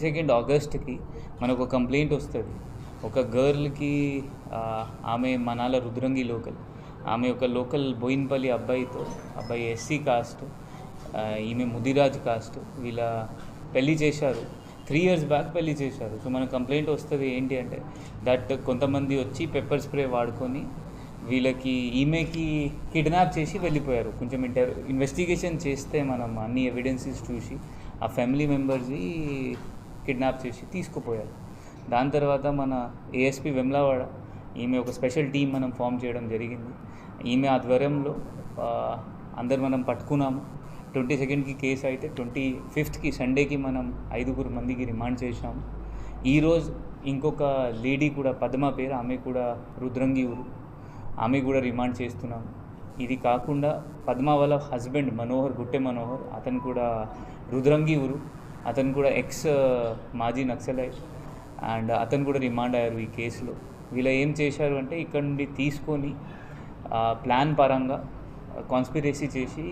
22 ఆగస్ట్కి మనకు కంప్లైంట్ వస్తుంది. ఒక గర్ల్కి ఆమె మనాల రుద్రంగి లోకల్, ఆమె ఒక లోకల్ బోయిన్పల్లి అబ్బాయి ఎస్సీ కాస్ట్, ఈమె ముదిరాజ్ కాస్ట్. వీళ్ళ పెళ్లి చేశారు, 3 years బ్యాక్ పెళ్లి చేశారు. సో మన కంప్లైంట్ వస్తుంది ఏంటి అంటే దట్ కొంతమంది వచ్చి పెప్పర్ స్ప్రే వాడుకొని ఈమెకి కిడ్నాప్ చేసి వెళ్ళిపోయారు. కొంచెం ఇన్వెస్టిగేషన్ చేస్తే మనం అన్ని ఎవిడెన్సెస్ చూసి ఆ ఫ్యామిలీ మెంబర్స్ని కిడ్నాప్ చేసి తీసుకుపోయారు. దాని తర్వాత మన ఏఎస్పీ వెమ్లవాడ ఈమె ఒక స్పెషల్ టీం మనం ఫామ్ చేయడం జరిగింది. ఈమె ఆధ్వర్యంలో అందరు మనం పట్టుకున్నాము. 22కి కేసు అయితే 25కి సండేకి మనం 5 మందికి రిమాండ్ చేశాము. ఈరోజు ఇంకొక లేడీ కూడా పద్మ పేరు, ఆమె కూడా రుద్రంగి ఊరు, ఆమె కూడా రిమాండ్ చేస్తున్నాము. ఇది కాకుండా పద్మ వాళ్ళ హస్బెండ్ గుట్టె మనోహర్, అతను కూడా రుద్రంగి ఊరు, అతను కూడా మాజీ నక్సలైట్ అండ్ అతను కూడా రిమాండ్ అయ్యారు ఈ కేసులో. వీళ్ళు ఏం చేశారు అంటే ఇక్కడ నుండి తీసుకొని ప్లాన్ పరంగా కాన్స్పిరసీ చేసి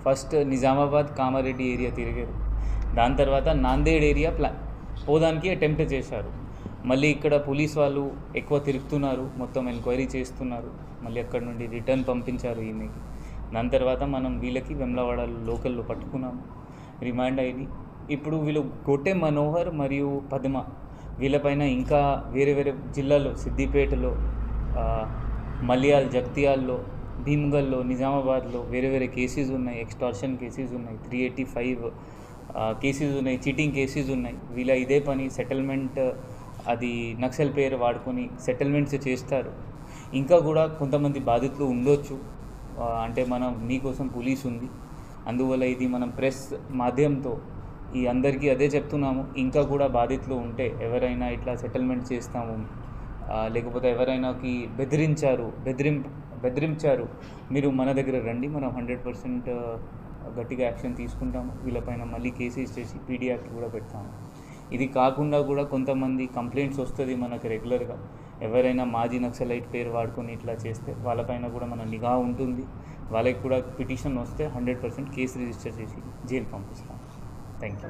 ఫస్ట్ నిజామాబాద్ కామారెడ్డి ఏరియా తిరిగారు. దాని తర్వాత నాందేడ్ ఏరియా పోదానికి అటెంప్ట్ చేశారు. మళ్ళీ ఇక్కడ పోలీస్ వాళ్ళు ఎక్కువ తిరుగుతున్నారు, మొత్తం ఎంక్వైరీ చేస్తున్నారు. మళ్ళీ అక్కడ నుండి రిటర్న్ పంపించారు ఈమెకి. దాని తర్వాత మనం వీళ్ళకి వెమ్లవాడ లోకల్లో పట్టుకున్నాము, రిమాండ్ అయింది. ఇప్పుడు వీళ్ళు గొట్టె మనోహర్ మరియు పద్మ వీళ్ళపైన ఇంకా వేరే వేరే జిల్లాల్లో, సిద్దిపేటలో, మల్యాల్, జగిత్యాల్లో, భీమ్గల్లో, నిజామాబాద్లో వేరే వేరే కేసెస్ ఉన్నాయి. ఎక్స్టార్షన్ కేసెస్ ఉన్నాయి, 385 కేసెస్ ఉన్నాయి, చీటింగ్ కేసెస్ ఉన్నాయి. వీళ్ళ ఇదే పని సెటిల్మెంట్, అది నక్సల్ పేరు వాడుకొని సెటిల్మెంట్స్ చేస్తారు. ఇంకా కూడా కొంతమంది బాధితులు ఉండొచ్చు. అంటే మనం మీకోసం పోలీస్ ఉంది, అందువల్ల ఇది మనం ప్రెస్ మాధ్యమంతో ఈ అందరికీ అదే చెప్తున్నాము. ఇంకా కూడా బాధితులు ఉంటే ఎవరైనా ఇట్లా సెటిల్మెంట్ చేస్తాము, లేకపోతే ఎవరైనాకి బెదిరించారు, మీరు మన దగ్గర రండి, మనం 100% గట్టిగా యాక్షన్ తీసుకుంటాము. వీళ్ళపైన మళ్ళీ కేసెస్ చేసి పీడీ యాక్ట్ కూడా పెడతాము. ఇది కాకుండా కూడా కొంతమంది కంప్లైంట్స్ వస్తుంది మనకు రెగ్యులర్గా. ఎవరైనా మాజీ నక్సలైట్ పేరు వాడుకొని ఇట్లా చేస్తే వాళ్ళపైన కూడా మన నిఘా ఉంటుంది. వాళ్ళకి కూడా పిటిషన్ వస్తే 100% కేసు రిజిస్టర్ చేసి జైలు పంపిస్తాం. Thank you.